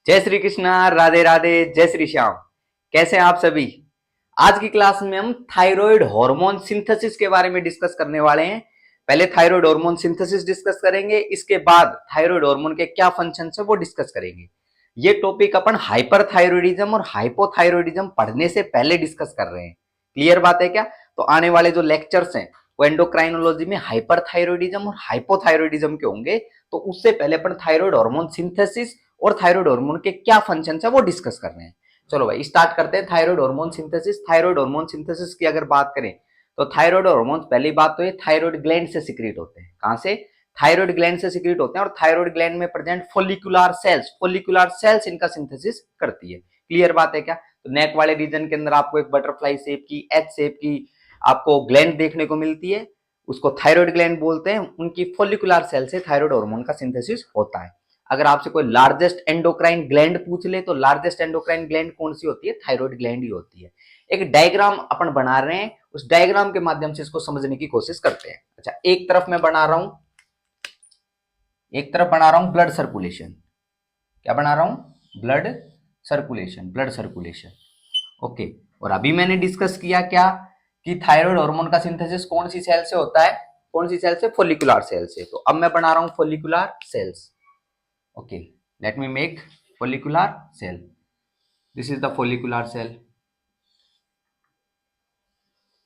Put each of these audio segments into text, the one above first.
जय श्री कृष्णा, राधे राधे, जय श्री श्याम। कैसे हैं आप सभी। आज की क्लास में हम थायराइड हार्मोन सिंथेसिस के बारे में डिस्कस करने वाले हैं। पहले थायराइड हार्मोन सिंथेसिस डिस्कस करेंगे, इसके बाद थायराइड हार्मोन के क्या फंक्शन है वो डिस्कस करेंगे। ये टॉपिक अपन हाइपरथायरॉयडिज्म और हाइपोथायरॉयडिज्म पढ़ने से पहले डिस्कस कर रहे हैं। क्लियर बात है क्या। तो आने वाले जो लेक्चर्स हैं वो एंडोक्राइनोलॉजी में हाइपरथायरॉयडिज्म और हाइपोथायरॉयडिज्म के होंगे। तो उससे पहले अपन थायराइड हार्मोन सिंथेसिस और थायराइड हार्मोन के क्या फंक्शन है वो डिस्कस कर रहे हैं। चलो भाई स्टार्ट करते हैं। Thyroid hormone synthesis. Thyroid hormone synthesis की अगर बात करें तो थायराइड हार्मोन, पहली बात तो ये थायराइड ग्लैंड से सिक्रीट होते हैं। कहां से? थायराइड ग्लैंड से सिक्रीट होते हैं। और थायराइड ग्लैंड में प्रेजेंट फोलिकुलर सेल्स इनका सिंथेसिस करती है। क्लियर बात है क्या। तो नेक वाले रीजन के अंदर आपको एक बटरफ्लाई शेप की, एच शेप की आपको ग्लैंड देखने को मिलती है, उसको थायराइड ग्लैंड बोलते हैं। उनकी फोलिकुलर सेल से थायराइड हार्मोन का सिंथेसिस होता है। अगर आपसे कोई लार्जेस्ट एंडोक्राइन ग्लैंड पूछ ले तो लार्जेस्ट एंडोक्राइन ग्लैंड कौन सी होती है? थायराइड ग्लैंड ही होती है। एक डायग्राम अपन बना रहे हैं, उस डायग्राम के माध्यम से इसको समझने की कोशिश करते हैं। अच्छा, एक तरफ मैं बना रहा हूं, ब्लड सर्कुलेशन। क्या बना रहा हूं? Blood circulation. ओके। और अभी मैंने डिस्कस किया क्या कि थायराइड हार्मोन का सिंथेसिस कौन सी सेल से होता है? कौन सी सेल से? फोलिकुलर सेल से। तो अब मैं बना रहा हूं follicular cells. Okay, let me make follicular cell. This is the follicular cell.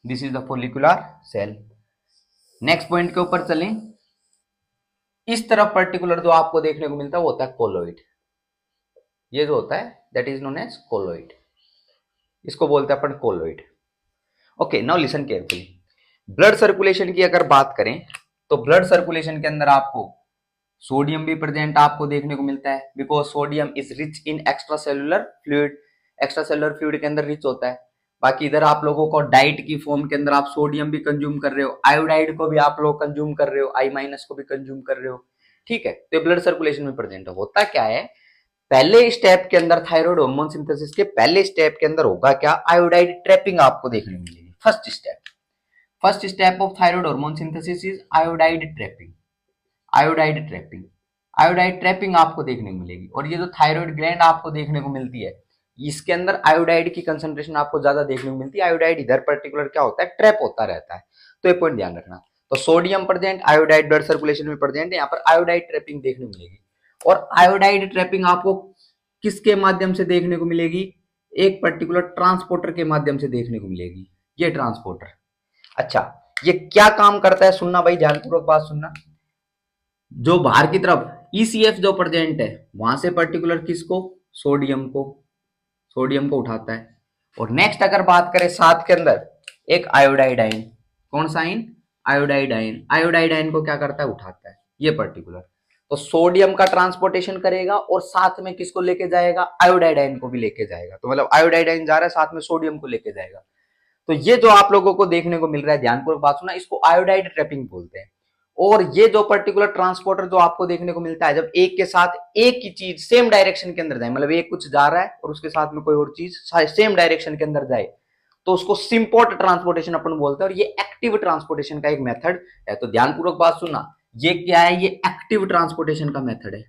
This is the follicular cell. Next point के ऊपर चलें। इस तरफ पर्टिकुलर जो आपको देखने को मिलता है वो होता है कोलोइड। ये जो होता है that is known as colloid. इसको बोलते हैं अपन colloid. Okay, now listen carefully. Blood circulation की अगर बात करें तो ब्लड सर्कुलेशन के अंदर आपको सोडियम भी प्रेजेंट आपको देखने को मिलता है, because sodium is rich in extra cellular fluid. Extra cellular fluid के अंदर रिच होता है। बाकी इधर आप लोगों को डाइट की फॉर्म के अंदर आप सोडियम भी कंज्यूम कर रहे हो, आयोडाइड को भी आप लोग कंज्यूम कर रहे हो, आई माइनस को भी कंज्यूम कर रहे हो। ठीक है, तो ब्लड सर्कुलेशन में प्रेजेंट है। होता क्या है, पहले स्टेप के अंदर थायराइड हार्मोन सिंथेसिस के पहले स्टेप के अंदर होगा क्या? आयोडाइड ट्रैपिंग आपको देखने को मिलेगी। First step of thyroid hormone synthesis is iodide trapping. Iodide trapping आपको देखने को मिलेगी। और ये जो थायराइड ग्लैंड आपको देखने को मिलती है, इसके अंदर आयोडाइड की कंसंट्रेशन आपको ज्यादा देखने को मिलती है। आयोडाइड इधर पर्टिकुलर क्या होता है? ट्रैप होता रहता है। तो ये पॉइंट ध्यान रखना। तो sodium present, iodide blood circulation में प्रेजेंट है। यहाँ पर आयोडाइड ट्रैपिंग देखने को मिलेगी। और आयोडाइड ट्रैपिंग आपको किसके माध्यम से देखने को मिलेगी? एक पर्टिकुलर ट्रांसपोर्टर के माध्यम से देखने को मिलेगी। ये ट्रांसपोर्टर। अच्छा, ये क्या काम करता है? सुनना भाई, ध्यानपूर्वक बात सुनना। जो बाहर की तरफ ECF जो प्रेजेंट है वहां से पर्टिकुलर किसको? सोडियम को उठाता है। और नेक्स्ट अगर बात करें साथ के अंदर एक आयोडाइड आयन। कौन सा ion? Iodide ion. Iodide ion को क्या करता है? उठाता है ये पर्टिकुलर। तो सोडियम का ट्रांसपोर्टेशन करेगा और साथ में किसको लेके जाएगा? आयोडाइड आयन को भी लेके जाएगा। तो मतलब आयोडाइड आयन जा रहा है, साथ में सोडियम को लेके जाएगा। तो ये जो आप लोगों को देखने को मिल रहा है, ध्यानपूर्वक बात सुना, इसको आयोडाइड ट्रैपिंग बोलते हैं। और ये जो पर्टिकुलर ट्रांसपोर्टर जो आपको देखने को मिलता है, जब एक के साथ एक ही चीज सेम डायरेक्शन के अंदर जाए, मतलब एक कुछ जा रहा है और उसके साथ में कोई और चीज सेम डायरेक्शन के अंदर जाए, तो उसको सिंपोर्ट ट्रांसपोर्टेशन अपन बोलते हैं। और ये एक्टिव ट्रांसपोर्टेशन का एक मेथड है। तो ध्यानपूर्वक बात सुनना, ये क्या है? ये एक्टिव ट्रांसपोर्टेशन का मेथड है,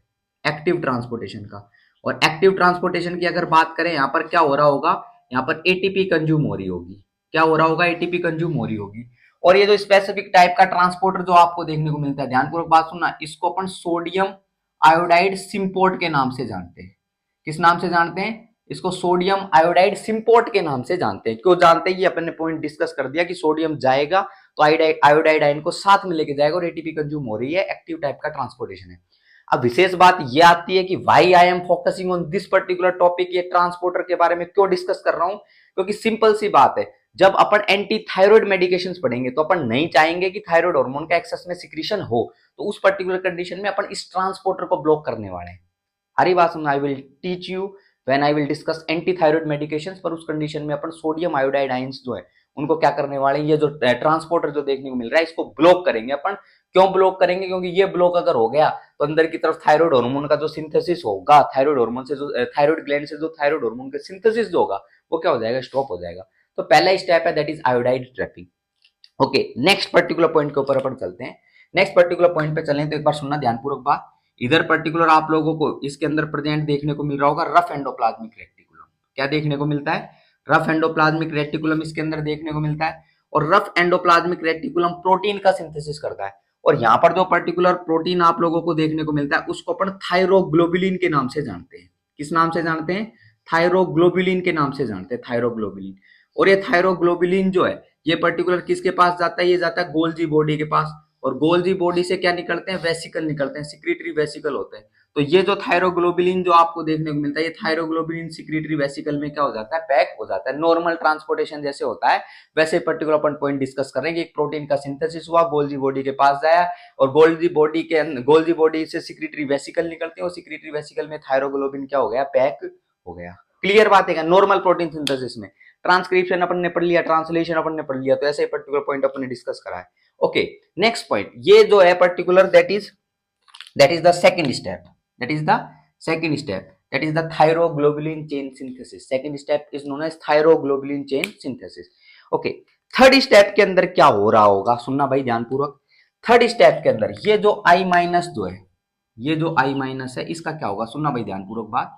एक्टिव ट्रांसपोर्टेशन का। और एक्टिव ट्रांसपोर्टेशन की अगर बात करें, यहां पर क्या हो रहा होगा? यहाँ पर एटीपी कंज्यूम हो रही होगी। क्या हो रहा होगा? एटीपी कंज्यूम हो रही होगी। और ये जो स्पेसिफिक टाइप का ट्रांसपोर्टर जो आपको देखने को मिलता है, ध्यानपूर्वक बात सुनना, इसको अपन सोडियम आयोडाइड सिंपोर्ट के नाम से जानते हैं। किस नाम से जानते हैं? इसको सोडियम आयोडाइड सिंपोर्ट के नाम से जानते हैं। क्यों जानते हैं? ये अपन ने पॉइंट डिस्कस कर दिया कि सोडियम जाएगा तो आयोडाइड आयन को साथ में लेके जाएगा और एटीपी कंज्यूम हो रही है, एक्टिव टाइप का ट्रांसपोर्टेशन है। अब विशेष बात ये आती है कि why I am focusing on this particular topic. ये ट्रांसपोर्टर के बारे में क्यों डिस्कस कर रहा हूं? क्योंकि सिंपल सी बात है, जब अपन एंटी थायराइड मेडिकेशंस पढ़ेंगे तो अपन नहीं चाहेंगे कि थायराइड हार्मोन का एक्सेस में सिक्रीशन हो। तो उस पर्टिकुलर कंडीशन में अपन इस ट्रांसपोर्टर को ब्लॉक करने वाले हैं। हरी बात सुनना, I will teach you when I will discuss anti thyroid medications. पर उस कंडीशन में अपन सोडियम आयोडाइड आयंस जो है उनको क्या करने वाले हैं? ये जो ट्रांसपोर्टर जो देखने को मिल रहा है इसको ब्लॉक करेंगे अपन। क्यों ब्लॉक करेंगे? क्योंकि ये ब्लॉक अगर हो गया तो अंदर की तरफ थायराइड हार्मोन का जो सिंथेसिस होगा, थायराइड हार्मोन से जो थायराइड ग्लैंड से जो थायराइड हार्मोन का सिंथेसिस जो होगा वो क्या हो जाएगा? स्टॉप हो जाएगा। तो पहला स्टेप है that is iodide trapping. Okay, next particular point के ऊपर अपन चलते हैं। नेक्स्ट पर्टिकुलर पॉइंट पे चलें तो एक बार सुनना ध्यानपूर्वक बात। इधर पर्टिकुलर आप लोगों को इसके अंदर प्रेजेंट देखने को मिल रहा होगा रफ एंडोप्लाज्मिक रेटिकुलम। क्या देखने को मिलता है? रफ एंडोप्लाज्मिक रेटिकुलम इसके अंदर देखने को मिलता है। और रफ एंडोप्लाज्मिक रेटिकुलम प्रोटीन का सिंथेसिस करता है। और यहाँ पर जो पर्टिकुलर प्रोटीन आप लोगों को देखने को मिलता है उसको अपन थायरोग्लोबुलिन के नाम से जानते हैं। किस नाम से जानते हैं? थायरोग्लोबुलिन के नाम से जानते हैं, थायरोग्लोबुलिन। और ये थायरोग्लोबुलिन जो है ये पर्टिकुलर किसके पास जाता है? ये जाता है गोल्जी बॉडी के पास। और गोल्जी बॉडी से क्या निकलते हैं? वेसिकल निकलते हैं, सिक्रीटरी वेसिकल होते हैं। तो ये जो थायरोग्लोबुलिन जो आपको देखने को मिलता है, ये थायरोग्लोबुलिन सिक्रीटरी वेसिकल में क्या हो जाता है? पैक हो जाता है। नॉर्मल ट्रांसपोर्टेशन जैसे होता है वैसे पर्टिकुलर अपन पॉइंट डिस्कस कर रहे हैं कि एक प्रोटीन का सिंथेसिस हुआ, गोल्जी बॉडी के पास जाया और गोल्जी बॉडी से सिक्रीटरी वेसिकल निकलते हैं और सिक्रीटरी वेसिकल में थायरोग्लोबिन क्या हो गया? पैक हो गया। क्लियर बात है क्या? नॉर्मल प्रोटीन सिंथेसिस में ट्रांसक्रिप्शन अपन ने पढ़ लिया, ट्रांसलेशन अपन ने पढ़ लिया, तो ऐसे पर्टिकुलर पॉइंट अपन ने डिस्कस करा है। ओके, नेक्स्ट पॉइंट ये जो है particular that is the second step, that is the thyroglobulin chain synthesis. Second step is known as thyroglobulin chain synthesis. Okay, third step के अंदर क्या हो रहा होगा? सुनना भाई ध्यानपूर्वक। थर्ड स्टेप के अंदर ये जो I माइनस जो है, ये जो I माइनस है इसका क्या होगा? सुनना भाई ध्यानपूर्वक बात।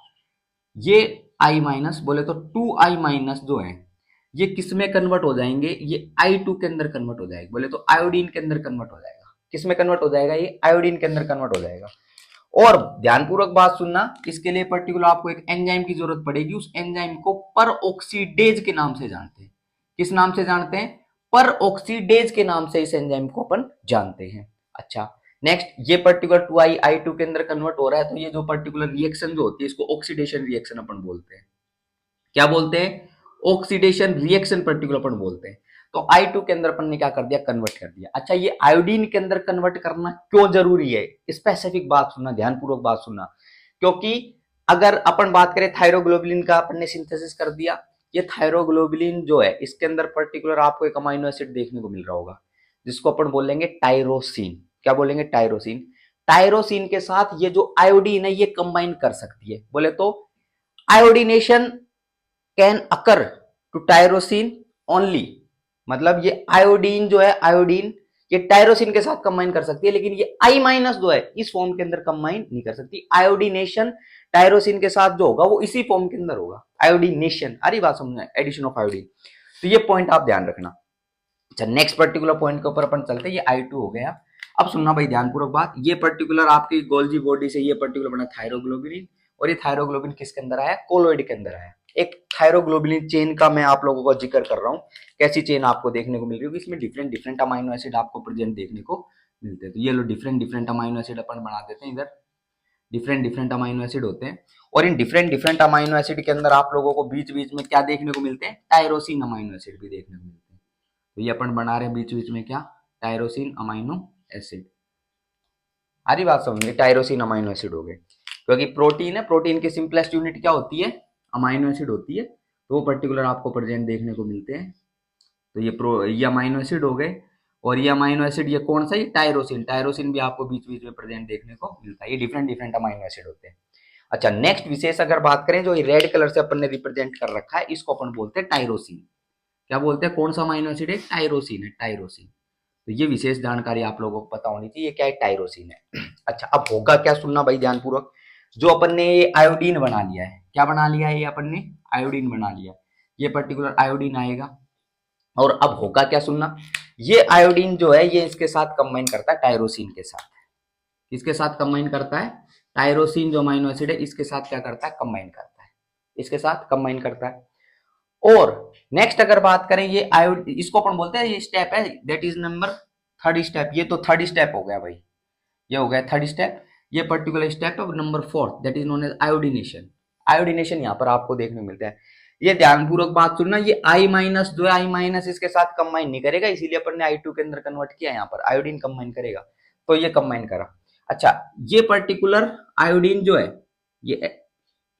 ये I माइनस बोले तो 2I माइनस जो है ये किस में कन्वर्ट हो जाएंगे? ये I2 के अंदर कन्वर्ट हो जाएगा, बोले तो आयोडीन के अंदर कन्वर्ट हो जाएगा। किस में कन्वर्ट हो जाएगा? ये आयोडीन के अंदर कन्वर्ट हो जाएगा। और ध्यानपूर्वक बात सुनना, इसके लिए पर्टिकुलर आपको एक एंजाइम की जरूरत पड़ेगी। उस एंजाइम को पर ऑक्सीडेज के नाम से जानते हैं। किस नाम से जानते हैं? पर ऑक्सीडेज के नाम से इस एंजाइम को अपन जानते हैं। अच्छा, नेक्स्ट ये पर्टिकुलर 2I I2 के अंदर कन्वर्ट हो रहा है, तो ये जो पर्टिकुलर रिएक्शन जो होती है इसको ऑक्सीडेशन रिएक्शन अपन बोलते हैं। क्या बोलते हैं? ऑक्सीडेशन रिएक्शन पर्टिकुलर अपन बोलते हैं। तो I2 के अंदर अपन ने क्या कर दिया? कन्वर्ट कर दिया। अच्छा, ये आयोडीन के अंदर कन्वर्ट करना क्यों जरूरी है? स्पेसिफिक बात सुनना, ध्यानपूर्वक बात सुनना। क्योंकि अगर अपन बात करें थायरोग्लोबुलिन का, अपन ने सिंथेसिस कर दिया, ये थायरोग्लोबुलिन जो है इसके अंदर पर्टिकुलर आपको एक अमाइनो एसिड देखने को मिल रहा होगा जिसको अपन बोलेंगे टायरोसिन। क्या बोलेंगे? टायरोसिन। टायरोसिन के साथ ये जो आयोडीन है ये कंबाइन कर सकती है। बोले तो iodination can occur to tyrosine only, मतलब ये आयोडीन जो है, आयोडीन ये टायरोसिन के साथ कंबाइन कर सकती है, लेकिन ये I माइनस जो है इस फॉर्म के अंदर कंबाइन नहीं कर सकती। आयोडीनेशन टायरोसिन के साथ जो होगा वो इसी फॉर्म के अंदर होगा, आयोडीनेशन। अरे बात समझना, एडिशन ऑफ आयोडीन। तो ये पॉइंट आप ध्यान रखना। अच्छा, नेक्स्ट पर्टिकुलर पॉइंट के ऊपर अपन चलते हैं। ये I2 हो गया। अब सुनना भाई ध्यानपूर्वक बात। ये पर्टिकुलर आपकी गोल्जी बॉडी से ये पर्टिकुलर बना थायरोग्लोबुलिन, और ये थायरोग्लोबुलिन किसके अंदर आया? कोलोइड के अंदर आया। एक थायरोग्लोबुलिन चेन का मैं आप लोगों को जिक्र कर रहा हूँ, कैसी चेन आपको देखने को मिल रही है। इसमें डिफरेंट डिफरेंट अमाइनो एसिड आपको प्रेजेंट देखने को मिलते हैं। तो ये लो डिफरेंट डिफरेंट अमाइनो एसिड अपन बना देते हैं। इधर डिफरेंट डिफरेंट अमाइनो एसिड होते हैं, और in different different amino acid के अंदर आप लोगों को बीच बीच में क्या देखने को मिलते हैं? टायरोसिन अमाइनो एसिड भी देखने को मिलते हैं। तो ये अपन बना रहे हैं बीच बीच में क्या? Tyrosine amino acid. हरी बात समझिए, टायरोसिन अमाइनो एसिड हो गए। क्योंकि प्रोटीन है, प्रोटीन की सिंपलेस्ट यूनिट क्या होती है? अमाइनो एसिड होती है। तो वो पर्टिकुलर आपको प्रेजेंट देखने को मिलते हैं। तो ये अमाइनो एसिड हो गए, और ये अमाइनो एसिड ये कौन सा? ये टायरोसिन। टायरोसिन भी आपको बीच बीच में प्रेजेंट देखने को मिलता है। ये डिफरेंट डिफरेंट अमाइनो एसिड होते हैं। अच्छा, नेक्स्ट विशेष अगर बात करें, जो रेड कलर से अपन ने रिप्रेजेंट कर रखा है, इसको अपन बोलते हैं टायरोसिन। क्या बोलते हैं? कौन सा अमाइनो एसिड है? टायरोसिन है, टायरोसिन। तो ये विशेष जानकारी आप लोगों को पता होनी चाहिए, क्या है? टायरोसिन है। अच्छा, अब होगा क्या? सुनना भाई ध्यानपूर्वक। जो अपन ने ये आयोडीन बना लिया है, क्या बना लिया है? ये अपन ने आयोडीन बना लिया। ये पर्टिकुलर आयोडीन आएगा, और अब होगा क्या? सुनना, ये आयोडीन जो है ये इसके साथ कंबाइन करता है टायरोसिन के साथ। किसके साथ कंबाइन करता है? टायरोसिन जो अमाइनो एसिड है इसके साथ क्या करता है? कंबाइन करता है, इसके साथ कंबाइन करता है। और नेक्स्ट अगर बात करें, ये आयोड, इसको अपन बोलते हैं, ये स्टेप है, that is number third step. ये तो थर्ड स्टेप हो गया भाई, ये हो गया थर्ड स्टेप। ये पर्टिकुलर स्टेप है number fourth, that is known as iodination. Iodination यहाँ पर आपको देखने को मिलता है। ये ध्यानपूर्वक बात सुनना, ये I माइनस जो है, I माइनस इसके साथ कंबाइन नहीं करेगा, इसीलिए अपन ने I2 के अंदर कन्वर्ट किया। यहाँ पर आयोडीन कंबाइन करेगा, तो ये कंबाइन करा। अच्छा, ये पर्टिकुलर आयोडीन जो है, ये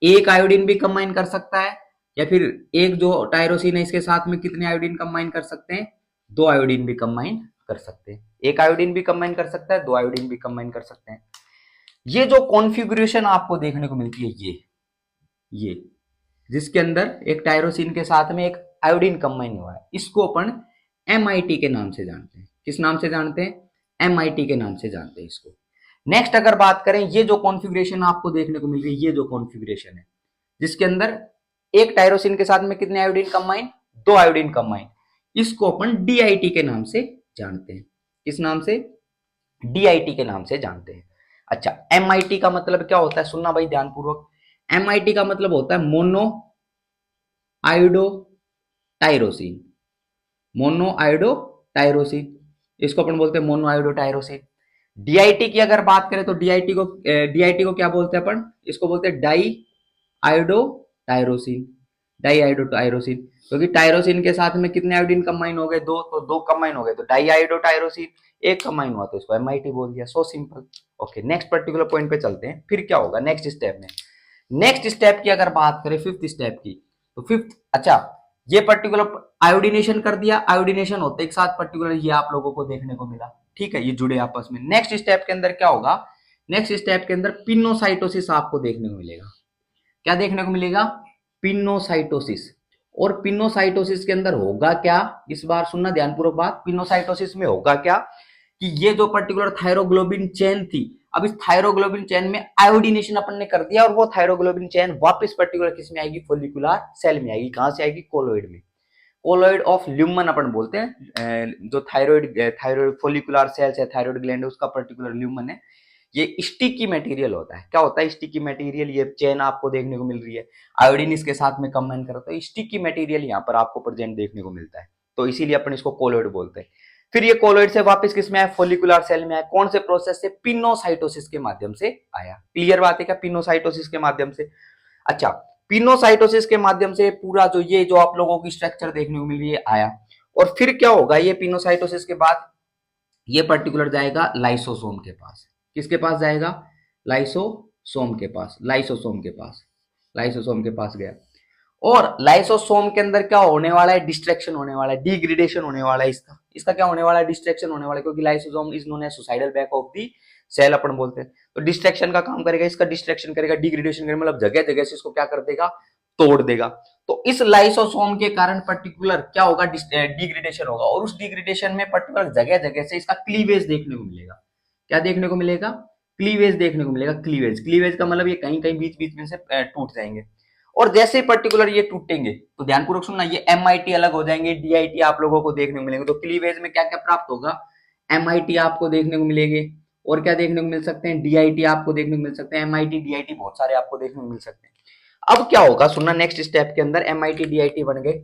एक आयोडीन भी कंबाइन कर सकता है, या फिर एक जो टायरोसिन है इसके साथ में कितने आयोडीन कंबाइन कर सकते हैं? 2 आयोडीन भी कंबाइन कर सकते हैं। एक आयोडीन भी कंबाइन कर सकता है, 2 आयोडीन भी कंबाइन कर सकते हैं। ये जो कॉन्फ़िगरेशन आपको देखने को मिलती है, ये जिसके अंदर एक टायरोसिन के साथ में एक आयोडीन कंबाइन हुआ है, इसको अपन MIT के नाम से जानते हैं। किस नाम से जानते हैं? MIT के नाम से जानते हैं इसको। नेक्स्ट अगर बात करें, ये जो कॉन्फ़िगरेशन आपको देखने को मिल रही है, ये जो कॉन्फ़िगरेशन है जिसके अंदर एक टायरोसिन के साथ में कितने आयोडीन कंबाइन, 2 आयोडीन कंबाइन, इसको अपन डीआईटी के नाम से जानते हैं। किस नाम से? डीआईटी के नाम से जानते हैं। अच्छा, एमआईटी का मतलब क्या होता है? सुनना भाई ध्यानपूर्वक। एमआईटी का मतलब होता है mono iodo tyrosine. Mono iodo tyrosine, इसको अपन बोलते हैं मोनो आयोडो टायरोसिन। डीआईटी की अगर बात करें तो डीआईटी को क्या बोलते हैं अपन? इसको बोलते हैं diiodotyrosine. Diiodotyrosine, क्योंकि टायरोसिन के साथ में कितने आयोडीन कंबाइन हो गए? 2, तो 2 कंबाइन हो गए तो डाई आयोडो टायरोसिन, एक कंबाइन हुआ तो इसको एमआईटी बोल दिया। So simple. Okay, next particular point पे चलते हैं। फिर क्या होगा नेक्स्ट स्टेप में? नेक्स्ट स्टेप की अगर बात करें, फिफ्थ स्टेप की, तो फिफ्थ, अच्छा, ये पर्टिकुलर आयोडीनेशन कर दिया। आयोडीनेशन होते एक साथ पर्टिकुलर ये आप लोगों को देखने को मिला, ठीक है, ये जुड़े आपस में। नेक्स्ट स्टेप के अंदर क्या होगा? नेक्स्ट स्टेप के अंदर पिनोसाइटोसिस आपको देखने को मिलेगा। क्या देखने को मिलेगा? पिनोसाइटोसिस। और पिनोसाइटोसिस के अंदर होगा क्या? इस बार सुनना ध्यानपूर्वक बात। पिनोसाइटोसिस में होगा क्या कि ये जो पर्टिकुलर थायरोग्लोबिन चेन थी, अब इस थायरोग्लोबिन चेन में आयोडीनेशन अपन ने कर दिया और वो थायरोग्लोबिन चेन वापस पर्टिकुलर किस में आएगी? फोलिकुलर सेल में आएगी। कहां से आएगी? कोलोइड में। कोलोइड ऑफ ल्यूमन अपन बोलते हैं। जो थायराइड फोलिकुलर सेल्स है, थायराइड ग्लैंड है, उसका पर्टिकुलर ल्यूमन है। ये स्टिकी मटेरियल होता है। क्या होता है स्टिकी मटेरियल? ये चेन आपको देखने को मिल रही है, आयोडीन इसके साथ में कंबाइन करो तो स्टिकी मटेरियल यहाँ पर आपको प्रेजेंट देखने को मिलता है, तो इसीलिए अपन इसको कोलोइड बोलते हैं। फिर ये कोलोइड से वापस किस में आया? फोलिकुलर सेल में आया। कौन से प्रोसेस से? पिनोसाइटोसिस के माध्यम से आया। क्लियर बात है क्या? पिनोसाइटोसिस के माध्यम से। अच्छा, पिनोसाइटोसिस के माध्यम से पूरा जो ये जो आप लोगों की स्ट्रक्चर देखने को मिल रही है आया। और फिर क्या होगा? ये पिनोसाइटोसिस के बाद ये पर्टिकुलर जाएगा लाइसोसोम के पास। किसके पास जाएगा? लाइसोसोम के पास। लाइसोसोम के पास, लाइसोसोम के पास गया। और लाइसोसोम के अंदर क्या होने वाला है? डिस्ट्रैक्शन होने वाला है, डिग्रेडेशन होने वाला है इसका। इसका क्या होने वाला है? डिस्ट्रैक्शन होने वाला है, क्योंकि lysosome is known as suicidal bag of the cell अपन बोलते हैं। तो डिस्ट्रैक्शन का काम करेगा, इसका डिस्ट्रैक्शन करेगा, डिग्रेडेशन करेगा, मतलब जगह जगह से इसको क्या कर देगा? तोड़ देगा। तो इस लाइसोसोम के कारण पर्टिकुलर क्या होगा? डिग्रेडेशन होगा, और उस डिग्रेडेशन में पर्टिकुलर जगह जगह से इसका क्लीवेज देखने को मिलेगा। क्या देखने को मिलेगा? क्लीवेज देखने को मिलेगा। क्लीवेज, क्लीवेज का मतलब ये कहीं कहीं बीच बीच में से टूट जाएंगे। और जैसे पर्टिकुलर ये टूटेंगे तो ध्यानपूर्वक सुनना, ये एमआईटी अलग हो जाएंगे, डीआईटी आप लोगों को देखने को मिलेंगे। तो क्लीवेज में क्या क्या प्राप्त होगा? एमआईटी आपको देखने को मिलेंगे, और क्या देखने को मिल सकते हैं? डीआईटी आपको देखने को मिल सकते हैं। एमआईटी डीआईटी बहुत सारे आपको देखने को मिल सकते हैं। अब क्या होगा सुनना, नेक्स्ट स्टेप के अंदर एमआईटी डीआईटी बन गए।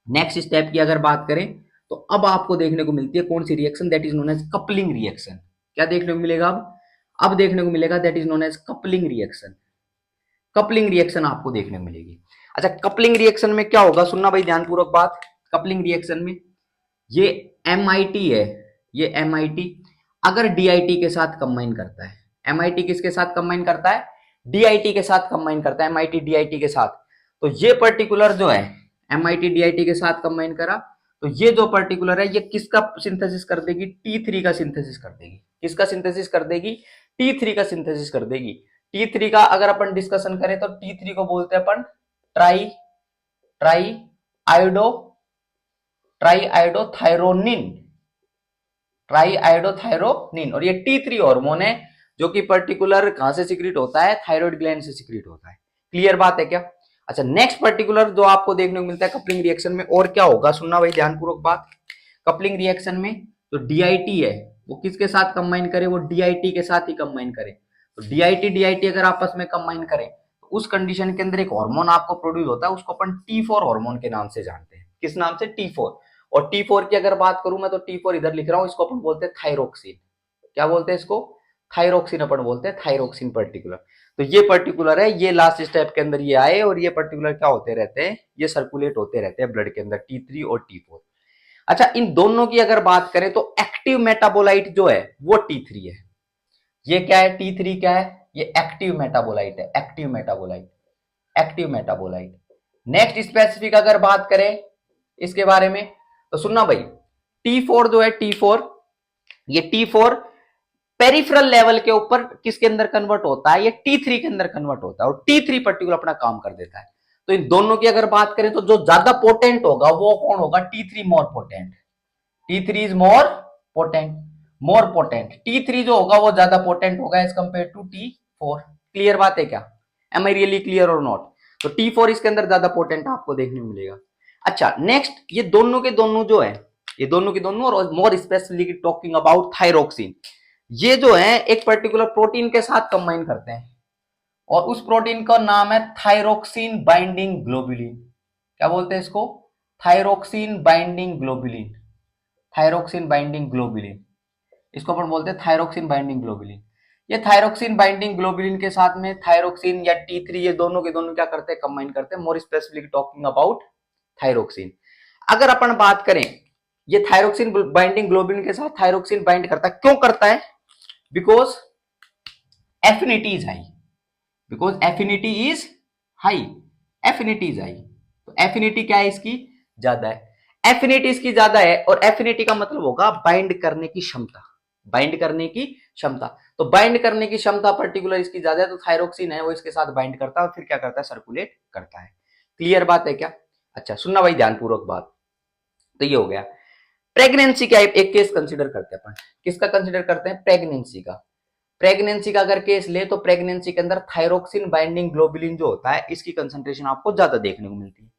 नेक्स्ट स्टेप की अगर बात करें तो अब आपको देखने को मिलती है कौन सी reaction? That is known as coupling reaction. क्या देखने को मिलेगा? अब देखने को मिलेगा that is known as coupling reaction. Coupling reaction आपको देखने को मिलेगी। अच्छा, कपलिंग रिएक्शन में क्या होगा? सुनना भाई ध्यानपूर्वक बात। कपलिंग रिएक्शन में ये एमआईटी है, ये एमआईटी अगर डीआईटी के साथ कंबाइन करता है, एमआईटी किसके साथ कंबाइन करता है? डीआईटी के साथ कंबाइन करता है, एमआईटी डीआईटी के साथ। तो ये पर्टिकुलर जो है एमआईटी डीआईटी के साथ कंबाइन करा, तो ये जो पर्टिकुलर है ये किसका सिंथेसिस कर देगी? T3 का सिंथेसिस कर देगी। किसका सिंथेसिस कर देगी? T3 का सिंथेसिस कर देगी। T3 का अगर अपन डिस्कशन करें तो T3 को बोलते हैं अपन tri tri iodo tri iodothyronine, tri iodothyronine. और ये T3 हार्मोन है जो कि पर्टिकुलर कहां से सिक्रीट होता है? थायराइड ग्लैंड से सिक्रीट होता है। क्लियर बात है क्या? अच्छा, नेक्स्ट पर्टिकुलर जो आपको देखने को मिलता है कपलिंग रिएक्शन में, और क्या होगा सुनना भाई ध्यानपूर्वक बात। कपलिंग रिएक्शन में जो डीआईटी है वो किसके साथ कंबाइन करे? वो डीआईटी के साथ ही कंबाइन करे। तो डीआईटी डीआईटी अगर आपस में कंबाइन करें तो उस कंडीशन के अंदर एक हार्मोन आपको प्रोड्यूस होता है, उसको अपन T4 हार्मोन के नाम से जानते हैं। किस नाम से? T4। और T4 की अगर बात करूं मैं तो T4 इधर लिख रहा हूं, इसको अपन बोलते हैं थायरोक्सिन। क्या बोलते हैं इसको? थायरोक्सिन अपन बोलते हैं, थायरोक्सिन पर्टिकुलर। तो ये पर्टिकुलर है, ये लास्ट स्टेप के अंदर ये आए, और ये पर्टिकुलर क्या होते रहते हैं? ये सर्कुलेट होते रहते हैं ब्लड के अंदर, T3 और T4। अच्छा, इन दोनों की अगर बात करें तो एक्टिव मेटाबोलाइट जो है वो T3 है। ये क्या है? T3 क्या है? ये एक्टिव मेटाबोलाइट है, active metabolite, active metabolite. Next specific अगर बात करें इसके बारे में तो सुनना भाई, T4 जो है T4, ये T4 पेरिफेरल लेवल के ऊपर किसके अंदर कन्वर्ट होता है? ये T3 के अंदर कन्वर्ट होता है, और T3 पर्टिकुलर अपना काम कर देता है। तो इन दोनों की अगर बात करें तो जो ज्यादा पोटेंट होगा वो कौन होगा? T3 more potent, T3 is more potent. More potent, T3 जो होगा वो ज्यादा पोटेंट होगा as compare to T4। Clear बात है क्या? एम आई रियली क्लियर और नॉट? तो T4 इसके अंदर ज्यादा पोटेंट आपको देखने को मिलेगा। अच्छा नेक्स्ट, ये दोनों के दोनों जो है, ये दोनों के दोनों, और more specifically talking about thyroxine, ये जो है एक पर्टिकुलर प्रोटीन के साथ कंबाइन करते हैं और उस प्रोटीन का नाम है थायरोक्सिन बाइंडिंग ग्लोबुलिन। क्या बोलते हैं इसको? Thyroxine binding globulin. Thyroxine binding globulin, इसको अपन बोलते हैं थायरोक्सिन बाइंडिंग ग्लोबुलिन। ये थायरोक्सिन बाइंडिंग ग्लोबुलिन के साथ में थायरोक्सिन या T3, ये दोनों के दोनों क्या करते हैं? कंबाइन करते हैं, more specifically talking about thyroxine. अगर अपन बात करें, ये थायरोक्सिन बाइंडिंग ग्लोबुलिन के साथ थायरोक्सिन बाइंड करता है, क्यों करता है? Because affinity is high, because affinity is high, affinity is high. तो एफिनिटी क्या है इसकी? ज्यादा है। एफिनिटी इसकी ज्यादा है, और एफिनिटी का मतलब होगा बाइंड करने की क्षमता, बाइंड करने की क्षमता। तो बाइंड करने की क्षमता पर्टिकुलर इसकी ज्यादा है, तो थायरोक्सिन है वो इसके साथ बाइंड करता है और फिर क्या करता है? सर्कुलेट करता है। क्लियर बात है क्या? अच्छा सुनना भाई ध्यानपूर्वक बात। तो ये हो गया। प्रेगनेंसी का एक केस कंसिडर करते हैं अपन। किसका कंसिडर करते हैं? प्रेगनेंसी का। प्रेगनेंसी का अगर केस ले तो प्रेगनेंसी के अंदर थायरोक्सिन बाइंडिंग ग्लोबुलिन जो होता है, इसकी कंसंट्रेशन आपको ज्यादा देखने को मिलती है।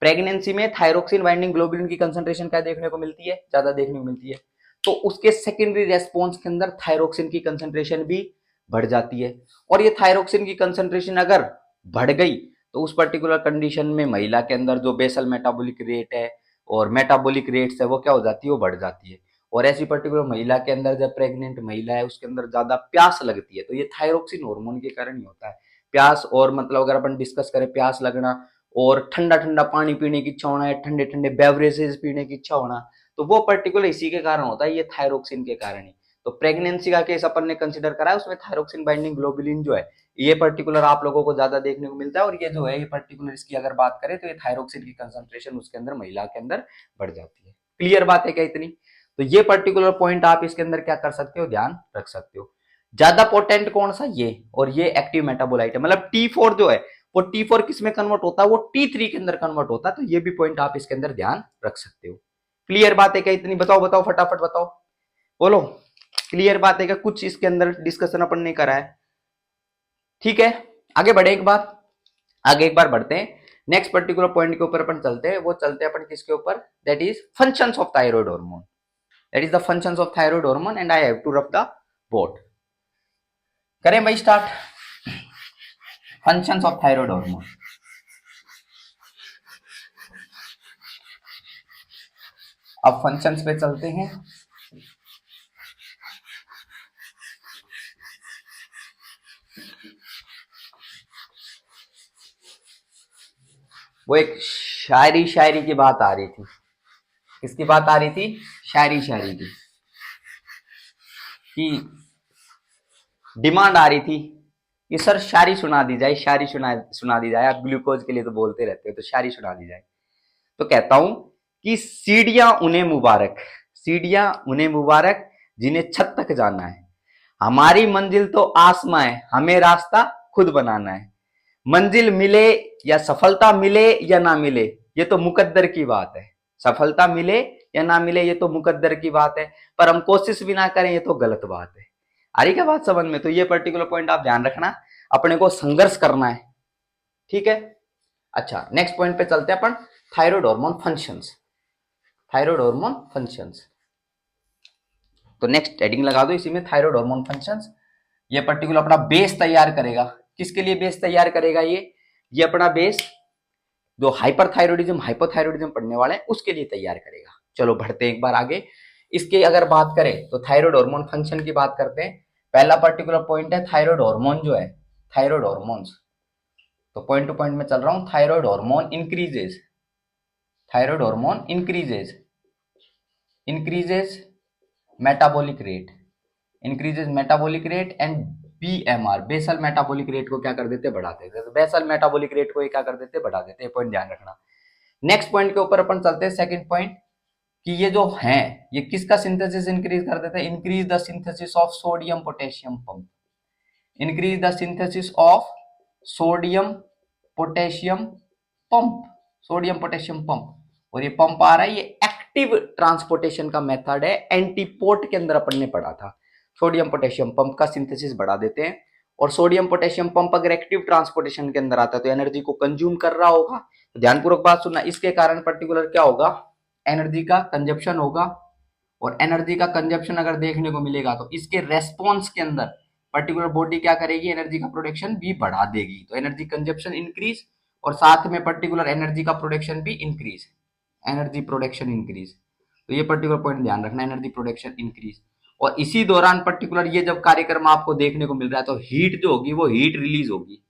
प्रेगनेंसी में थायरोक्सिन बाइंडिंग ग्लोबुलिन की कंसंट्रेशन क्या देखने को मिलती है? ज्यादा देखने को मिलती है। तो उसके सेकेंडरी रेस्पॉन्स के अंदर थायरोक्सिन की कंसंट्रेशन भी बढ़ जाती है। और ये थायरोक्सिन की कंसंट्रेशन अगर बढ़ गई तो उस पर्टिकुलर कंडीशन में महिला के अंदर जो बेसल मेटाबॉलिक रेट है और मेटाबॉलिक रेट्स है वो क्या हो जाती है? वो बढ़ जाती है। और ऐसी पर्टिकुलर महिला के अंदर, जब प्रेग्नेंट महिला है उसके अंदर ज्यादा प्यास लगती है, तो ये थायरोक्सिन हार्मोन के कारण ही होता है। प्यास, और मतलब अगर अपन डिस्कस करें, प्यास लगना और ठंडा ठंडा पानी पीने की इच्छा होना है, ठंडे ठंडे बेवरेजेस पीने की इच्छा होना, तो वो पर्टिकुलर इसी के कारण होता है, ये थायरोक्सिन के कारण ही। तो प्रेगनेंसी का केस अपन ने कंसिडर करा है, उसमें थायरोक्सिन बाइंडिंग ग्लोबुलिन जो है ये पर्टिकुलर आप लोगों को ज्यादा देखने को मिलता है। और ये जो है ये पर्टिकुलर इसकी अगर बात करें तो ये थायरोक्सिन की कंसंट्रेशन उसके अंदर, महिला के अंदर बढ़ जाती है। क्लियर बात है क्या इतनी? तो ये पर्टिकुलर पॉइंट आप इसके अंदर क्या कर सकते हो? ध्यान रख सकते हो। ज्यादा पोटेंट कौन सा? ये। और ये एक्टिव मेटाबोलाइट है, मतलब T4 जो है वो T4 किस में कन्वर्ट होता है? वो T3 के अंदर कन्वर्ट होता है। तो ये भी पॉइंट आप इसके अंदर ध्यान रख सकते हो। क्लियर बात है क्या इतनी? बताओ बताओ फटाफट बताओ, बोलो। क्लियर बात है क्या? कुछ इसके अंदर डिस्कशन अपन ने करा है? ठीक है, आगे बढ़े एक बार, आगे एक बार बढ़ते हैं। नेक्स्ट पर्टिकुलर पॉइंट के ऊपर अपन चलते हैं। वो चलते हैं अपन किसके ऊपर? That is functions of thyroid hormone. That is the functions of thyroid hormone and I have to rough the board. करें भाई start. Functions of thyroid hormone. अब फंक्शंस पे चलते हैं। वो एक शायरी की बात आ रही थी। किसकी बात आ रही थी? शायरी की। कि डिमांड आ रही थी कि सर शायरी सुना दी जाए, शायरी सुना दी जाए। आप ग्लूकोज के लिए तो बोलते रहते हो, तो शायरी सुना दी जाए। तो कहता हूं कि सीढ़ियां उन्हें मुबारक, सीढ़ियां उन्हें मुबारक जिन्हें छत तक जाना है। हमारी मंजिल तो आसमां है, हमें रास्ता खुद बनाना है। मंजिल मिले या सफलता मिले या ना मिले, ये तो मुकद्दर की बात है। सफलता मिले या ना मिले ये तो मुकद्दर की बात है, पर हम कोशिश भी ना करें ये तो गलत बात है। आ रही क्या बात समझ में? तो ये पर्टिकुलर पॉइंट आप ध्यान रखना, अपने को संघर्ष करना है। ठीक है, अच्छा नेक्स्ट पॉइंट पे चलते हैं अपन। Thyroid hormone functions. Thyroid hormone functions, तो नेक्स्ट हेडिंग लगा दो इसी में, थायराइड हार्मोन फंक्शंस। ये पर्टिकुलर अपना बेस तैयार करेगा। किसके लिए बेस तैयार करेगा? ये अपना बेस जो हाइपरथायरॉयडिज्म हाइपोथायरॉयडिज्म पढ़ने वाले हैं उसके लिए तैयार करेगा। चलो बढ़ते हैं एक बार आगे। इसके अगर बात करें तो थायराइड हार्मोन फंक्शन की बात करते हैं। पहला पर्टिकुलर पॉइंट है थायराइड हार्मोन जो है, थायराइड हार्मोन्स। तो पॉइंट टू पॉइंट में चल रहा हूं। Thyroid hormone increases, thyroid hormone increases, increases metabolic rate, increases metabolic rate and BMR, basal metabolic rate को क्या कर देते? बढ़ा देते। तो बेसल मेटाबॉलिक रेट को क्या कर देते? बढ़ा देते। पॉइंट ध्यान रखना। नेक्स्ट पॉइंट के ऊपर अपन चलते हैं, सेकंड पॉइंट, कि ये जो है ये किसका सिंथेसिस इंक्रीज कर देते हैं? Increase the synthesis of sodium potassium pump, increase the synthesis of sodium potassium pump, sodium potassium pump. और ये पंप आ रहा है, ये एक्टिव ट्रांसपोर्टेशन का मेथड है, एंटीपोर्ट के अंदर अपन ने पढ़ा था। सोडियम पोटेशियम पंप का सिंथेसिस बढ़ा देते हैं, और सोडियम पोटेशियम पंप अगर एक्टिव ट्रांसपोर्टेशन के अंदर आता है तो एनर्जी को कंज्यूम कर रहा होगा। तो ध्यानपूर्वक बात सुनना, इसके कारण पर्टिकुलर क्या होगा, एनर्जी का कंजप्शन होगा, और एनर्जी का कंजप्शन अगर देखने को मिलेगा तो इसके रेस्पॉन्स के अंदर पर्टिकुलर बॉडी क्या करेगी, एनर्जी का प्रोडक्शन भी बढ़ा देगी। तो एनर्जी कंजप्शन इंक्रीज, और साथ में पर्टिकुलर एनर्जी का प्रोडक्शन भी इंक्रीज, एनर्जी प्रोडक्शन इंक्रीज। तो ये पर्टिकुलर पॉइंट ध्यान रखना, एनर्जी प्रोडक्शन इंक्रीज। और इसी दौरान पर्टिकुलर ये जब कार्यक्रम आपको देखने को मिल रहा है तो हीट जो होगी वो हीट रिलीज होगी।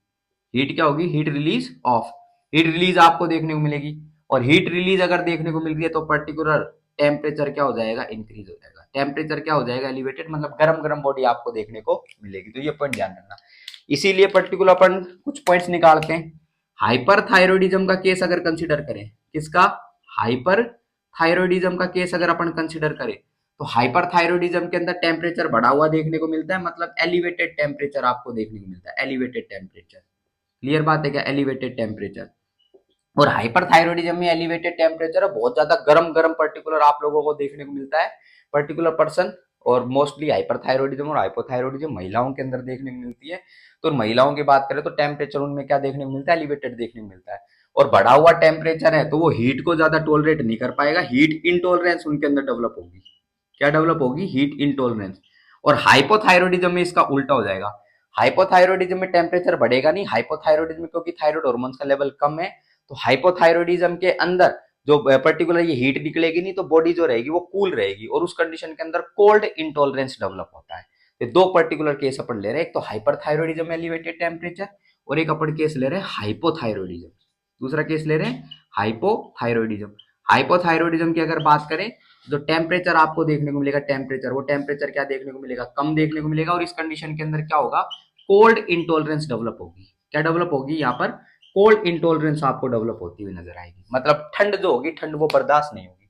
हीट क्या होगी, heat release of, heat release आपको देखने को मिलेगी। और हीट रिलीज अगर देखने को मिल रही है तो पर्टिकुलर टेम्परेचर क्या हो जाएगा, इंक्रीज हो जाएगा। टेम्परेचर क्या हो जाएगा, एलिवेटेड, मतलब गरम गरम बॉडी आपको देखने को मिलेगी। तो ये पॉइंट ध्यान रखना। इसीलिए पर्टिकुलर अपन कुछ पॉइंट्स निकालते हैं। हाइपरथायरॉयडिज्म का केस अगर कंसिडर करें, किसका, हाइपरथायरॉयडिज्म का केस अगर अपन कंसिडर करें तो हाइपरथायरॉयडिज्म के अंदर टेम्परेचर बढ़ा हुआ देखने को मिलता है, मतलब एलिवेटेड टेम्परेचर आपको देखने को मिलता है, एलिवेटेड टेम्परेचर। क्लियर बात है क्या, एलिवेटेड टेम्परेचर। और हाइपरथायरॉयडिज्म में एलिवेटेड टेम्परेचर बहुत ज्यादा गरम गरम पर्टिकुलर आप लोगों को देखने को मिलता है, पर्टिकुलर पर्सन। और मोस्टली हाइपरथायरॉयडिज्म और हाइपोथायरॉयडिज्म महिलाओं के अंदर देखने को मिलती है। तो महिलाओं की बात करें तो टेम्परेचर उनमें क्या देखने को मिलता है, एलिवेटेड देखने को मिलता है। और बढ़ा हुआ टेम्परेचर है तो वो हीट को ज्यादा टॉलरेट नहीं कर पाएगा, हीट इंटॉलरेंस उनके अंदर डेवलप होगी। क्या डेवलप होगी, हीट इंटॉलरेंस। और हाइपोथायरॉयडिज्म में इसका उल्टा हो जाएगा। हाइपोथायरॉयडिज्म में टेम्परेचर बढ़ेगा नहीं, हाइपोथायरॉयडिज्म में क्योंकि थायराइड हार्मोन्स का लेवल कम है, तो हाइपोथायरॉयडिज्म के अंदर जो पर्टिकुलर ये हीट निकलेगी नहीं, तो बॉडी जो रहेगी वो कूल रहेगी, और उस कंडीशन के अंदर कोल्ड इंटॉलरेंस डेवलप होता है। ये दो पर्टिकुलर केस अपन ले रहे हैं, एक तो हाइपरथायरॉयडिज्म में एलिवेटेड टेम्परेचर, और एक अपन केस ले रहे हैं हाइपोथायरॉयडिज्म। दूसरा केस ले रहे हैं हाइपोथायरॉयडिज्म। हाइपोथायरॉयडिज्म की अगर बात करें, जो टेम्परेचर आपको देखने को मिलेगा, टेम्परेचर, वो टेम्परेचर क्या देखने को मिलेगा, कम देखने को मिलेगा। और इस कंडीशन के अंदर क्या होगा, कोल्ड इंटॉलरेंस डेवलप होगी। क्या डेवलप होगी, यहाँ पर कोल्ड इंटॉलरेंस आपको डेवलप होती हुई नजर आएगी। मतलब ठंड जो होगी, ठंड वो बर्दाश्त नहीं होगी।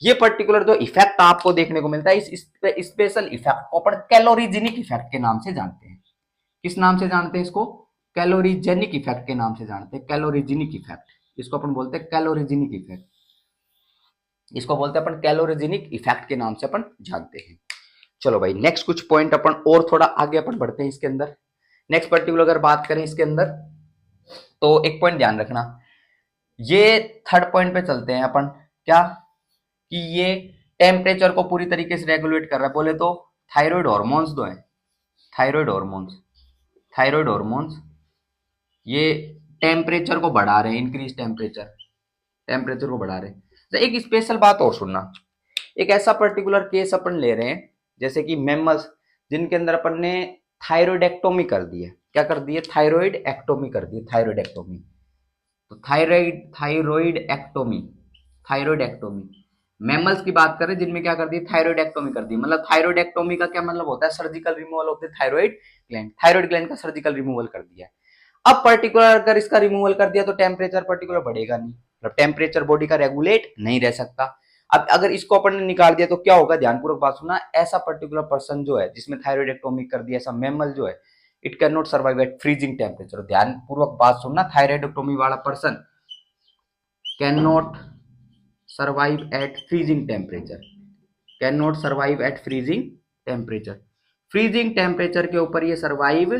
ये पर्टिकुलर जो इफेक्ट आपको देखने को मिलता है, इस स्पेशल इफेक्ट को अपन कैलोरीजेनिक इफेक्ट के नाम से जानते हैं। किस नाम से जानते हैं इसको, कैलोरीजेनिक इफेक्ट के नाम से जानते हैं। कैलोरीजेनिक इफेक्ट, इसको अपन बोलते हैं कैलोरीजेनिक इफेक्ट, इसको बोलते हैं अपन कैलोरीजेनिक इफेक्ट के नाम से अपन जानते हैं। चलो भाई, नेक्स्ट कुछ पॉइंट अपन और थोड़ा आगे अपन बढ़ते हैं इसके अंदर। नेक्स्ट पर्टिकुलर अगर बात करें इसके अंदर, तो एक पॉइंट ध्यान रखना, ये थर्ड पॉइंट पे चलते हैं अपन, क्या कि ये टेम्परेचर को पूरी तरीके से रेगुलेट कर रहा है। बोले तो थायराइड हार्मोन्स जो है, थायराइड हार्मोन्स, थायराइड हार्मोन्स ये टेम्परेचर को बढ़ा रहे हैं, इंक्रीज टेम्परेचर, टेम्परेचर को बढ़ा रहे हैं। तो एक स्पेशल बात और सुनना, एक ऐसा पर्टिकुलर केस अपन ले रहे हैं जैसे कि मेमल्स, जिनके अंदर अपन ने थायरॉइडेक्टोमी कर दी है। क्या कर दी है, थायराइड एक्टोमी कर दी है, थायराइड एक्टोमी। तो thyroid ectomy, thyroid ectomy mammals की बात करें जिनमें क्या कर दी, थायराइड एक्टोमी कर दी। मतलब थायराइड एक्टोमी का क्या मतलब होता है, surgical removal of the thyroid gland, thyroid gland का सर्जिकल रिमूवल कर दिया है। अब पर्टिकुलर अगर इसका रिमूवल कर दिया तो टेम्परेचर पर्टिकुलर बढ़ेगा नहीं, मतलब टेम्परेचर बॉडी का रेगुलेट नहीं रह सकता। अब अगर इसको अपन ने निकाल दिया तो क्या होगा, ध्यानपूर्वक बात सुनना, ऐसा पर्टिकुलर पर्सन जो है जिसमें थायराइड एक्टोमी कर दिया, ऐसा मेमल जो है, it can not survive eight freezing temperature. ध्यानपूर्वक बात सुनना, थायराइड एक्टोमी वाला person can not survive eight freezing temperature, can not survive eight freezing temperature. Freezing temperature के ऊपर ये सर्वाइव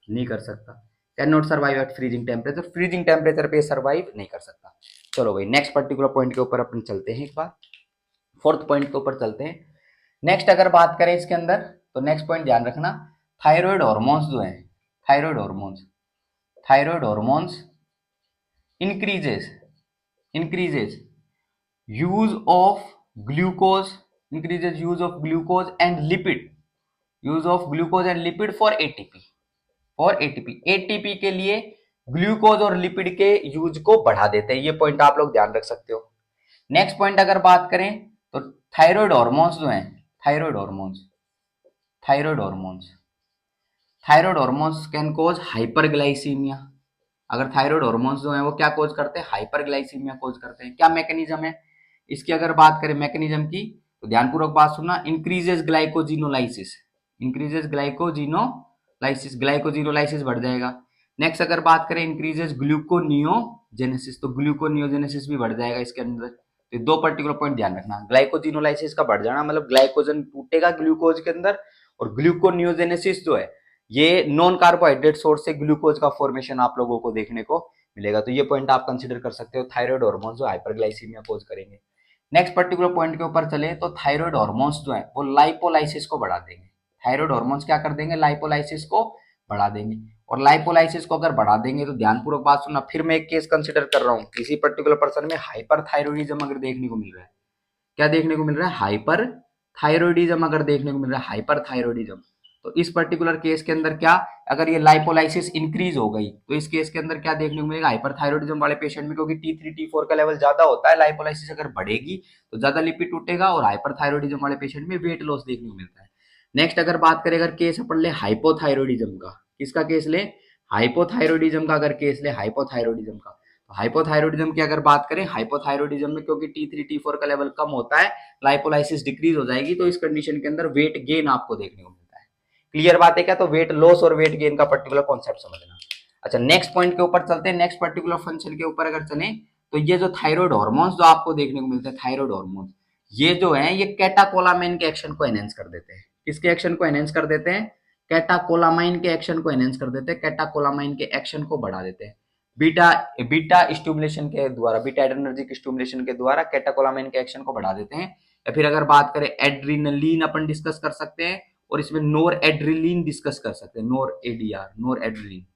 नहीं कर सकता, can not survive eight freezing temperature, freezing temperature पे सर्वाइव नहीं कर सकता। चलो भाई, नेक्स्ट पर्टिकुलर पॉइंट के ऊपर अपन चलते हैं, एक बार फोर्थ पॉइंट के ऊपर चलते हैं। नेक्स्ट अगर बात करें इसके अंदर, तो नेक्स्ट पॉइंट ध्यान रखना, थायराइड हार्मोन्स जो है, thyroid hormones, thyroid hormones increases, increases use of glucose, increases use of glucose and lipid, use of glucose and lipid for ATP, for ATP, ATP के लिए ग्लूकोज और लिपिड के use को बढ़ा देते हैं। ये पॉइंट आप लोग ध्यान रख सकते हो। नेक्स्ट पॉइंट अगर बात करें तो थायराइड हार्मोन्स जो हैं, thyroid hormones, thyroid hormones, thyroid hormones can cause hyperglycaemia. अगर थायराइड हार्मोन्स जो हैं वो क्या कॉज करते हैं, हाइपरग्लाइसीमिया कॉज करते हैं। क्या मैकेनिज्म है इसकी अगर बात करें मैकेनिज्म की, तो ध्यानपूर्वक बात सुनना, increases glycogenolysis, increases glycogenolysis, glycogenolysis बढ़ जाएगा। नेक्स्ट अगर बात करें इंक्रीजेस ग्लूकोनियोजेनेसिस, तो ग्लूकोनियोजेनेसिस भी बढ़ जाएगा इसके अंदर। तो 2 पर्टिकुलर पॉइंट ध्यान रखना। ग्लाइकोजिनोलाइसिस का बढ़ जाना मतलब ग्लाइकोजन टूटेगा ग्लूकोज के अंदर, और ग्लूकोनियोजेनेसिस जो है ये नॉन कार्बोहाइड्रेट सोर्स से ग्लूकोज का फॉर्मेशन आप लोगों को देखने को मिलेगा। तो ये पॉइंट आप कंसीडर कर सकते हो, थायराइड हार्मोन जो हाइपरग्लाइसीमिया कोज करेंगे। नेक्स्ट पर्टिकुलर पॉइंट के ऊपर चले तो थायराइड हार्मोन्स जो है वो लाइपोलाइसिस को बढ़ा देंगे। थायराइड हार्मोन्स क्या कर देंगे, लाइपोलाइसिस को बढ़ा देंगे। और लाइपोलाइसिस को अगर बढ़ा देंगे तो ध्यानपूर्वक बात सुनना, फिर मैं एक केस कंसीडर कर रहा हूँ, किसी पर्टिकुलर पर्सन में हाइपरथायरॉयडिज्म अगर देखने को मिल रहा है, क्या देखने को मिल रहा है, हाइपरथायरॉयडिज्म अगर देखने को मिल रहा है, हाइपरथायरॉयडिज्म, तो इस पर्टिकुलर केस के अंदर क्या, अगर ये लाइपोलाइसिस इंक्रीज हो गई तो इस केस के अंदर क्या देखने को मिलेगा, हाइपरथायरॉयडिज्म वाले पेशेंट में, क्योंकि T3 T4 का लेवल ज्यादा होता है, लाइपोलाइसिस अगर बढ़ेगी तो ज्यादा लिपिड टूटेगा, और हाइपरथायरॉयडिज्म वाले पेशेंट में वेट लॉस देखने को मिलता है। नेक्स्ट अगर बात करें, अगर केस अपन ले हाइपोथायरॉयडिज्म का, किसका केस ले, हाइपोथायरॉयडिज्म का अगर केस ले, हाइपोथायरॉयडिज्म का, तो हाइपोथायरॉयडिज्म की अगर बात करें, हाइपोथायरॉयडिज्म में क्योंकि T3 T4 का लेवल कम होता है, लाइपोलाइसिस डिक्रीज हो जाएगी, तो इस कंडीशन के अंदर वेट गेन आपको देखने को मिलता है। क्लियर बात है क्या, तो वेट लॉस और वेट गेन का पर्टिकुलर कॉन्सेप्ट समझना। अच्छा नेक्स्ट पॉइंट के ऊपर चलते हैं, नेक्स्ट पर्टिकुलर फंक्शन के ऊपर अगर चले तो ये जो थायराइड हार्मोन्स जो आपको देखने को मिलते हैं, थायराइड हार्मोन्स ये जो है ये कैटाकोलामाइन के एक्शन को एनहेंस कर देते हैं। किसके एक्शन को एनहेंस कर देते हैं, कैटाकोलामाइन के एक्शन को एनहेंस कर देते हैं, कैटाकोलामाइन के एक्शन को बढ़ा देते हैं। बीटा बीटा स्टिमुलेशन के द्वारा, बीटा एड्रेनर्जिक स्टिमुलेशन के द्वारा कैटाकोलामाइन के एक्शन को बढ़ा देते हैं। या फिर अगर बात करें एड्रीनलिन अपन डिस्कस कर सकते हैं, और इसमें नोर एड्रिलिन डिस्कस कर सकते हैं, नोर एडीआर, नोर एड्रिलिन,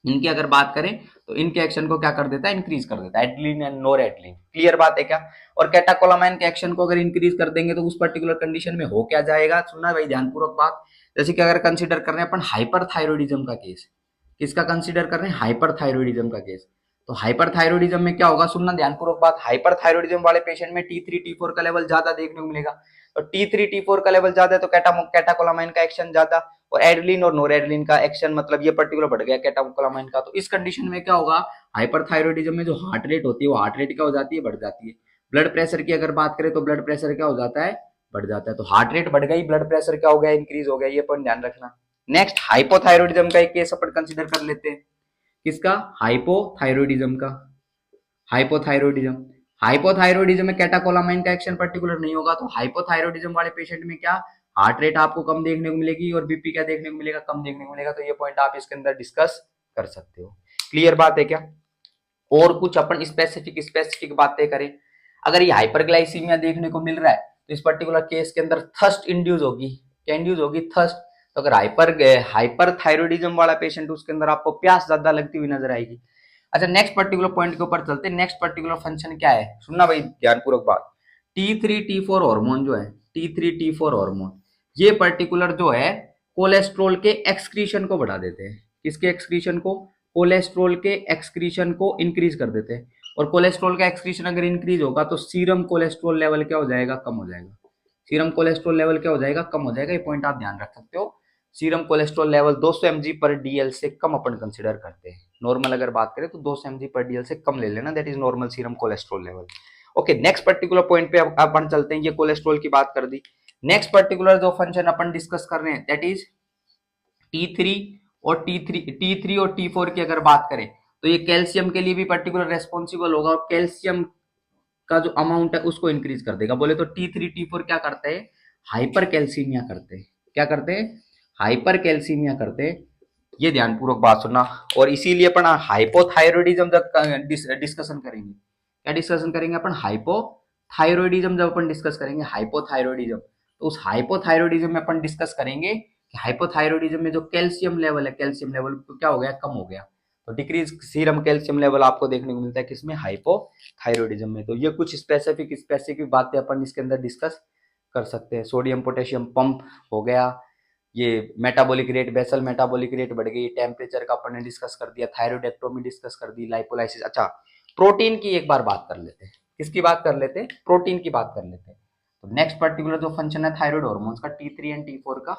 इनकी अगर बात करें तो इनके एक्शन को क्या कर देता है, इंक्रीज कर देता है, adrenaline and NOR adrenaline. Clear बात है क्या, और कैटाकोलामाइन के एक्शन को अगर इंक्रीज कर देंगे तो उस पर्टिकुलर कंडीशन में हो क्या जाएगा, सुनना भाई ध्यानपूर्वक बात। जैसे कि अगर कंसीडर कर रहे हैं अपन हाइपरथायरॉयडिज्म का केस, किसका कंसीडर कर रहे हैं, हाइपरथायरॉयडिज्म का केस, तो हाइपरथायरॉयडिज्म में क्या होगा, सुनना ध्यानपूर्वक बात, हाइपरथायरॉयडिज्म वाले पेशेंट में T3 T4 का लेवल ज्यादा देखने को मिलेगा, तो T3 T4 का लेवल ज्यादा है तो कैटाकोलामाइन का एक्शन ज्यादा, और एड्रिलिन और नोरेड्रिलिन का एक्शन मतलब ये पर्टिकुलर बढ़ गया कैटाकोलामाइन का। तो इस कंडीशन में क्या होगा, हाइपरथायरॉयडिज्म में जो हार्ट रेट होती है वो हार्ट रेट क्या हो जाती है, बढ़ जाती है। ब्लड प्रेशर की अगर बात करें तो ब्लड प्रेशर क्या हो जाता है, बढ़ जाता है। तो हार्ट रेट बढ़ गई, ब्लड प्रेशर क्या हो गया, इंक्रीज हो गया, ये पॉइंट ध्यान रखना। नेक्स्ट हाइपोथायरॉयडिज्म का एक केस अपन कंसीडर कर लेते हैं, किसका, हाइपोथायरॉयडिज्म का। हाइपोथायरॉयडिज्म, हाइपोथायरॉयडिज्म में कैटाकोलामाइन का एक्शन पर्टिकुलर नहीं होगा, तो हाइपोथायरॉयडिज्म वाले पेशेंट में क्या, हार्ट रेट आपको कम देखने को मिलेगी, और बीपी क्या देखने को मिलेगा, कम देखने को मिलेगा। तो ये पॉइंट आप इसके अंदर डिस्कस कर सकते हो। क्लियर बात है क्या, और कुछ अपन स्पेसिफिक स्पेसिफिक बातें करें, अगर ये हाइपरग्लाइसीमिया देखने को मिल रहा है तो इस पर्टिकुलर केस के अंदर थर्स्ट इंड्यूस होगी, क्या इंड्यूस होगी, थर्स्ट। तो अगर हाइपरथायरॉयडिज्म वाला पेशेंट, उसके अंदर आपको प्यास ज्यादा लगती हुई नजर आएगी। अच्छा नेक्स्ट पर्टिकुलर पॉइंट के ऊपर चलते हैं, नेक्स्ट पर्टिकुलर फंक्शन क्या है, सुनना भाई ध्यानपूर्वक बात। T3 T4 हार्मोन जो है, T3 T4 हार्मोन ये पर्टिकुलर जो है कोलेस्ट्रॉल के एक्सक्रीशन को बढ़ा देते हैं। किसके एक्सक्रीशन को, कोलेस्ट्रॉल के एक्सक्रीशन को इंक्रीज कर देते हैं। और कोलेस्ट्रॉल का एक्सक्रीशन अगर इंक्रीज होगा तो सीरम कोलेस्ट्रॉल लेवल क्या हो जाएगा, कम हो जाएगा। सीरम कोलेस्ट्रॉल लेवल क्या हो जाएगा, कम हो जाएगा। ये पॉइंट आप ध्यान रख सकते हो। सीरम कोलेस्ट्रॉल लेवल 200 mg पर डीएल से कम अपन कंसीडर करते हैं। नॉर्मल अगर बात करें तो 200 mg पर डीएल से कम ले लेना, that is normal serum cholesterol level. Okay next particular point पे अपन चलते हैं, ये कोलेस्ट्रॉल की बात कर दी। नेक्स्ट पर्टिकुलर जो फंक्शन अपन डिस्कस कर रहे हैं दैट इज T3 और T3 और T4 की अगर बात करें तो ये कैल्शियम के लिए भी पर्टिकुलर रेस्पॉन्सिबल होगा, और कैल्शियम का जो अमाउंट है उसको इंक्रीज कर देगा। बोले तो T3 T4 क्या करते हैं, हाइपर कैल्सीमिया करते हैं। क्या करते हैं, हाइपर कैल्सीमिया करते हैं। ये ध्यानपूर्वक बात सुनना। और इसीलिए अपन हाइपोथायरॉयडिज्म जब डिस्कशन करेंगे, क्या डिस्कशन करेंगे अपन, हाइपोथायरॉयडिज्म जब अपन डिस्कस करेंगे, हाइपोथायरॉयडिज्म, तो उस हाइपोथायरॉयडिज्म में अपन डिस्कस करेंगे कि हाइपोथायरॉयडिज्म में जो कैल्शियम लेवल है, कैल्शियम लेवल क्या हो गया, कम हो गया। तो डिक्रीज सीरम कैल्शियम लेवल आपको देखने को मिलता है किसमें, हाइपोथायरॉयडिज्म में। तो ये कुछ स्पेसिफिक बातें अपन इसके अंदर डिस्कस कर सकते हैं। सोडियम पोटेशियम पंप हो गया, ये metabolic rate, basal metabolic rate बढ़ गई, टेम्परेचर का अपन ने डिस्कस कर दिया, थायरॉइडेक्टोमी डिस्कस कर दी, लाइपोलाइसिस। अच्छा प्रोटीन की एक बार बात कर लेते हैं, किसकी बात कर लेते हैं, प्रोटीन की बात कर लेते हैं। तो नेक्स्ट पर्टिकुलर जो फंक्शन है थायराइड हार्मोन्स का, T3 एंड T4 का,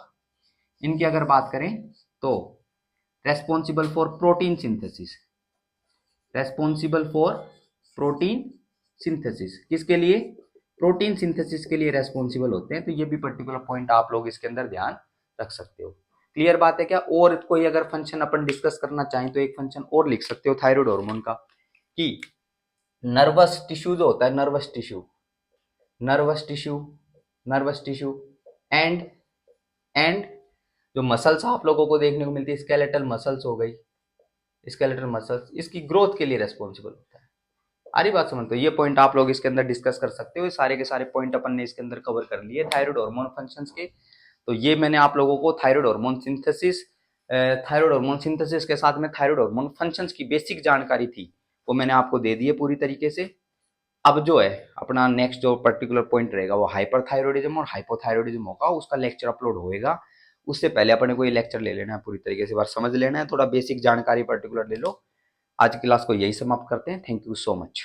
इनकी अगर बात करें तो responsible for protein synthesis, responsible for protein synthesis, किसके लिए, प्रोटीन सिंथेसिस के लिए रेस्पॉन्सिबल होते हैं। तो ये भी पर्टिकुलर पॉइंट आप लोग इसके अंदर ध्यान रख सकते हो। क्लियर बात है क्या, और कोई अगर फंक्शन अपन डिस्कस करना चाहें तो एक फंक्शन और लिख सकते हो थायराइड हार्मोन का, कि नर्वस टिश्यू जो होता है, nervous tissue, nervous tissue, nervous tissue and and जो मसल्स आप लोगों को देखने को मिलती है, स्केलेटल मसल्स हो गई, स्केलेटल मसल्स इसकी ग्रोथ के लिए रेस्पॉन्सिबल होता है। आ रही बात समझ? तो ये पॉइंट आप लोग इसके अंदर डिस्कस कर सकते हो। सारे के सारे पॉइंट अपन ने इसके अंदर कवर कर लिए थायराइड हार्मोन फंक्शंस के। तो ये मैंने आप लोगों को thyroid hormone synthesis, thyroid hormone synthesis के साथ में थायराइड हार्मोन फंक्शंस की बेसिक जानकारी थी वो मैंने आपको दे दी है पूरी तरीके से। अब जो है अपना नेक्स्ट जो पर्टिकुलर पॉइंट रहेगा वो हाइपरथायरॉयडिज्म और हाइपोथायरॉयडिज्म होगा, उसका लेक्चर अपलोड होएगा। उससे पहले अपने को ये लेक्चर ले लेना है पूरी तरीके से, बार समझ लेना है, थोड़ा बेसिक जानकारी पर्टिकुलर ले लो। आज की क्लास को यही समाप्त करते हैं। Thank you so much.